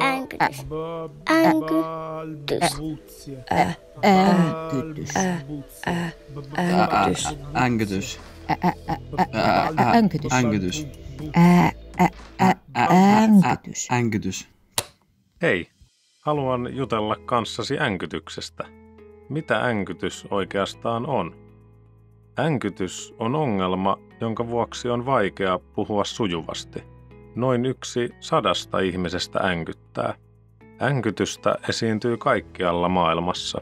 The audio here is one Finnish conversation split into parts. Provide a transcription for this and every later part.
Äänkytys. Äänkytys. Äänkytys. Äänkytys. Äänkytys. Äänkytys. Äänkytys. Hei, haluan jutella kanssasi äänkytyksestä. Mitä äänkytys oikeastaan on? Äänkytys on ongelma, jonka vuoksi on vaikea puhua sujuvasti. Noin 1/100 ihmisestä äänkyttää. Äänkytystä esiintyy kaikkialla maailmassa.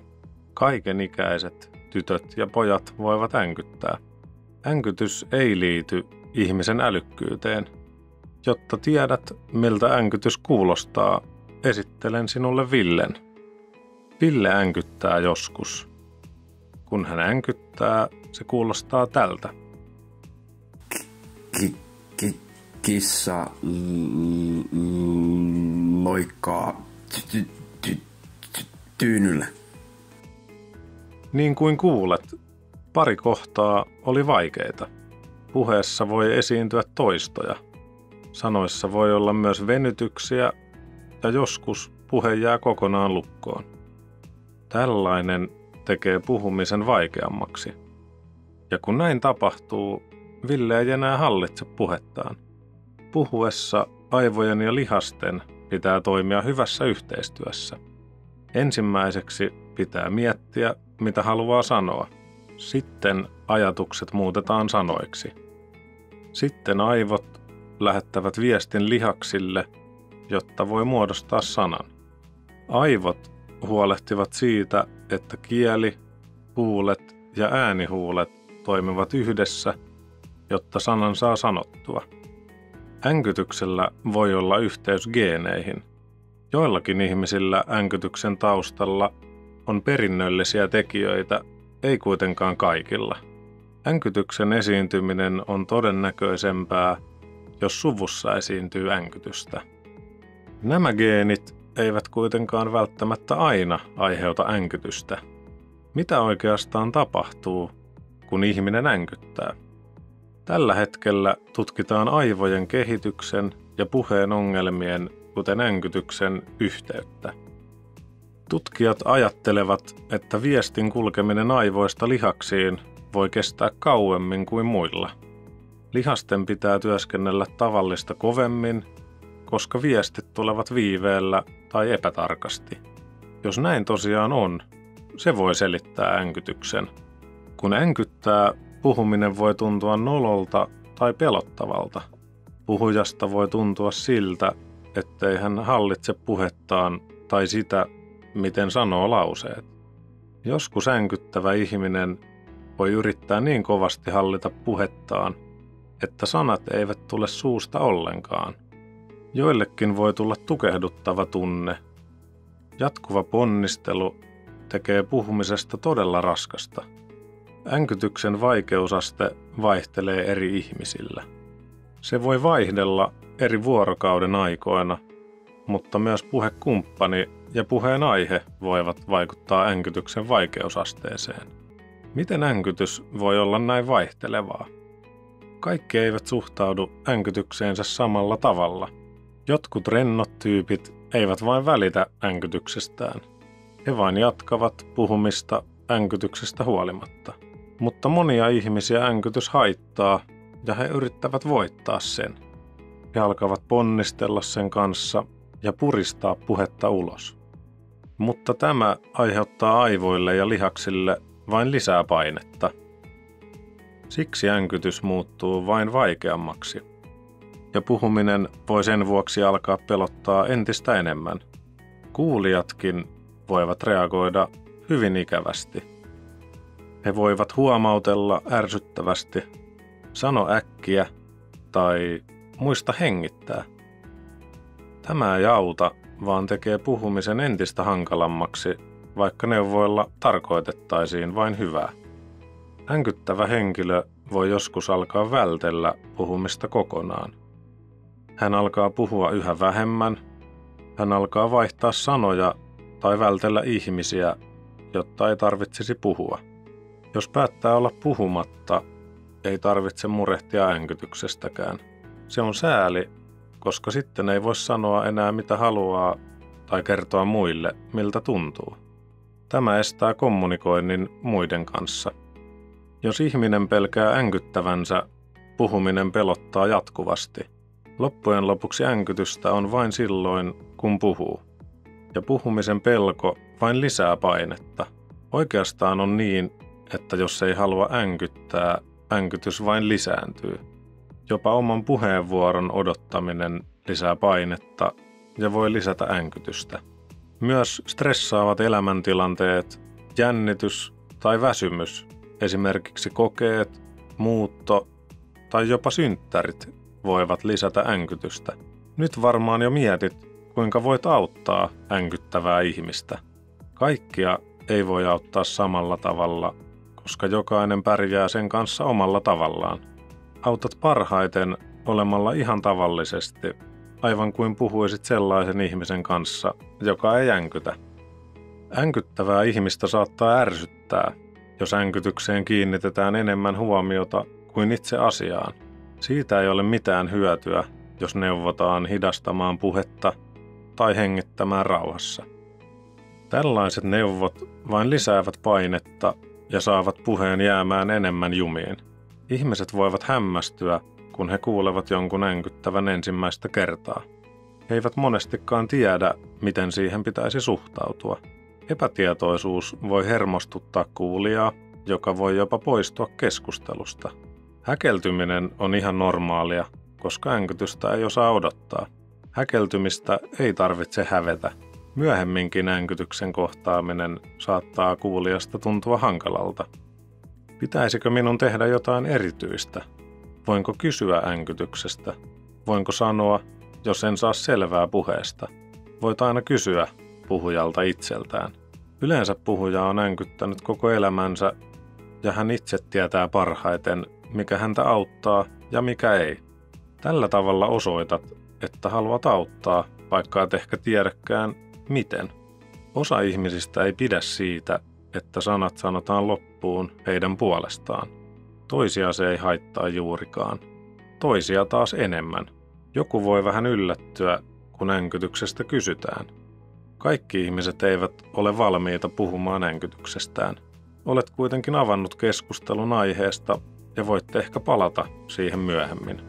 Kaikenikäiset tytöt ja pojat voivat äänkyttää. Äänkytys ei liity ihmisen älykkyyteen. Jotta tiedät, miltä äänkytys kuulostaa, esittelen sinulle Villen. Ville äänkyttää joskus. Kun hän äänkyttää, se kuulostaa tältä. Kissa loikkaa tyynyllä. Niin kuin kuulet, pari kohtaa oli vaikeita. Puheessa voi esiintyä toistoja. Sanoissa voi olla myös venytyksiä ja joskus puhe jää kokonaan lukkoon. Tällainen tekee puhumisen vaikeammaksi. Ja kun näin tapahtuu, Ville ei enää hallitse puhettaan. Puhuessa aivojen ja lihasten pitää toimia hyvässä yhteistyössä. Ensimmäiseksi pitää miettiä, mitä haluaa sanoa. Sitten ajatukset muutetaan sanoiksi. Sitten aivot lähettävät viestin lihaksille, jotta voi muodostaa sanan. Aivot huolehtivat siitä, että kieli, huulet ja äänihuulet toimivat yhdessä, jotta sanan saa sanottua. Äänkytyksellä voi olla yhteys geeneihin. Joillakin ihmisillä äänkytyksen taustalla on perinnöllisiä tekijöitä, ei kuitenkaan kaikilla. Äänkytyksen esiintyminen on todennäköisempää, jos suvussa esiintyy äänkytystä. Nämä geenit eivät kuitenkaan välttämättä aina aiheuta äänkytystä. Mitä oikeastaan tapahtuu, kun ihminen äänkyttää? Tällä hetkellä tutkitaan aivojen kehityksen ja puheen ongelmien, kuten äänkytyksen, yhteyttä. Tutkijat ajattelevat, että viestin kulkeminen aivoista lihaksiin voi kestää kauemmin kuin muilla. Lihasten pitää työskennellä tavallista kovemmin, koska viestit tulevat viiveellä tai epätarkasti. Jos näin tosiaan on, se voi selittää äänkytyksen. Kun äänkyttää, puhuminen voi tuntua nololta tai pelottavalta. Puhujasta voi tuntua siltä, ettei hän hallitse puhettaan tai sitä, miten sanoo lauseet. Joskus äänkyttävä ihminen voi yrittää niin kovasti hallita puhettaan, että sanat eivät tule suusta ollenkaan. Joillekin voi tulla tukehduttava tunne. Jatkuva ponnistelu tekee puhumisesta todella raskasta. Äänkytyksen vaikeusaste vaihtelee eri ihmisillä. Se voi vaihdella eri vuorokauden aikoina, mutta myös puhekumppani ja puheen aihe voivat vaikuttaa äänkytyksen vaikeusasteeseen. Miten äänkytys voi olla näin vaihtelevaa? Kaikki eivät suhtaudu äänkytykseensä samalla tavalla. Jotkut rennot tyypit eivät vain välitä äänkytyksestään. He vain jatkavat puhumista äänkytyksestä huolimatta. Mutta monia ihmisiä äänkytys haittaa ja he yrittävät voittaa sen. He alkavat ponnistella sen kanssa ja puristaa puhetta ulos. Mutta tämä aiheuttaa aivoille ja lihaksille vain lisää painetta. Siksi äänkytys muuttuu vain vaikeammaksi. Ja puhuminen voi sen vuoksi alkaa pelottaa entistä enemmän. Kuulijatkin voivat reagoida hyvin ikävästi. He voivat huomautella ärsyttävästi, sano äkkiä tai muista hengittää. Tämä ei auta, vaan tekee puhumisen entistä hankalammaksi, vaikka neuvoilla tarkoitettaisiin vain hyvää. Äänkyttävä henkilö voi joskus alkaa vältellä puhumista kokonaan. Hän alkaa puhua yhä vähemmän, hän alkaa vaihtaa sanoja tai vältellä ihmisiä, jotta ei tarvitsisi puhua. Jos päättää olla puhumatta, ei tarvitse murehtia äänkytyksestäkään. Se on sääli, koska sitten ei voi sanoa enää mitä haluaa tai kertoa muille, miltä tuntuu. Tämä estää kommunikoinnin muiden kanssa. Jos ihminen pelkää änkyttävänsä, puhuminen pelottaa jatkuvasti. Loppujen lopuksi änkytystä on vain silloin, kun puhuu. Ja puhumisen pelko vain lisää painetta. Oikeastaan on niin, että jos ei halua änkyttää, änkytys vain lisääntyy. Jopa oman puheenvuoron odottaminen lisää painetta ja voi lisätä änkytystä. Myös stressaavat elämäntilanteet, jännitys tai väsymys, esimerkiksi kokeet, muutto tai jopa synttärit voivat lisätä änkytystä. Nyt varmaan jo mietit, kuinka voit auttaa änkyttävää ihmistä. Kaikkia ei voi auttaa samalla tavalla, koska jokainen pärjää sen kanssa omalla tavallaan. Autat parhaiten olemalla ihan tavallisesti, aivan kuin puhuisit sellaisen ihmisen kanssa, joka ei änkytä. Änkyttävää ihmistä saattaa ärsyttää, jos änkytykseen kiinnitetään enemmän huomiota kuin itse asiaan. Siitä ei ole mitään hyötyä, jos neuvotaan hidastamaan puhetta tai hengittämään rauhassa. Tällaiset neuvot vain lisäävät painetta ja saavat puheen jäämään enemmän jumiin. Ihmiset voivat hämmästyä, kun he kuulevat jonkun änkyttävän ensimmäistä kertaa. He eivät monestikaan tiedä, miten siihen pitäisi suhtautua. Epätietoisuus voi hermostuttaa kuulijaa, joka voi jopa poistua keskustelusta. Häkeltyminen on ihan normaalia, koska änkytystä ei osaa odottaa. Häkeltymistä ei tarvitse hävetä. Myöhemminkin änkytyksen kohtaaminen saattaa kuulijasta tuntua hankalalta. Pitäisikö minun tehdä jotain erityistä? Voinko kysyä änkytyksestä? Voinko sanoa, jos en saa selvää puheesta? Voit aina kysyä puhujalta itseltään. Yleensä puhuja on änkyttänyt koko elämänsä ja hän itse tietää parhaiten, mikä häntä auttaa ja mikä ei. Tällä tavalla osoitat, että haluat auttaa, vaikka et ehkä tiedäkään miten. Osa ihmisistä ei pidä siitä, että sanat sanotaan loppuun heidän puolestaan. Toisia se ei haittaa juurikaan. Toisia taas enemmän. Joku voi vähän yllättyä, kun änkytyksestä kysytään. Kaikki ihmiset eivät ole valmiita puhumaan änkytyksestään. Olet kuitenkin avannut keskustelun aiheesta ja voitte ehkä palata siihen myöhemmin.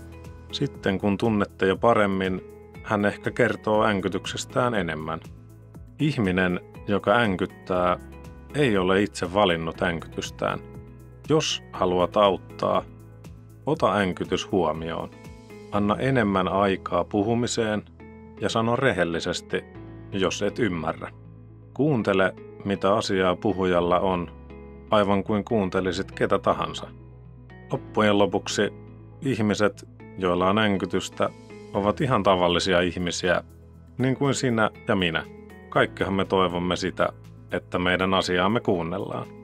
Sitten kun tunnette jo paremmin, hän ehkä kertoo änkytyksestään enemmän. Ihminen, joka änkyttää, ei ole itse valinnut änkytystään. Jos haluat auttaa, ota änkytys huomioon. Anna enemmän aikaa puhumiseen ja sano rehellisesti, jos et ymmärrä. Kuuntele, mitä asiaa puhujalla on, aivan kuin kuuntelisit ketä tahansa. Loppujen lopuksi ihmiset, joilla on änkytystä, ovat ihan tavallisia ihmisiä, niin kuin sinä ja minä. Kaikkihan me toivomme sitä, että meidän asiaamme kuunnellaan.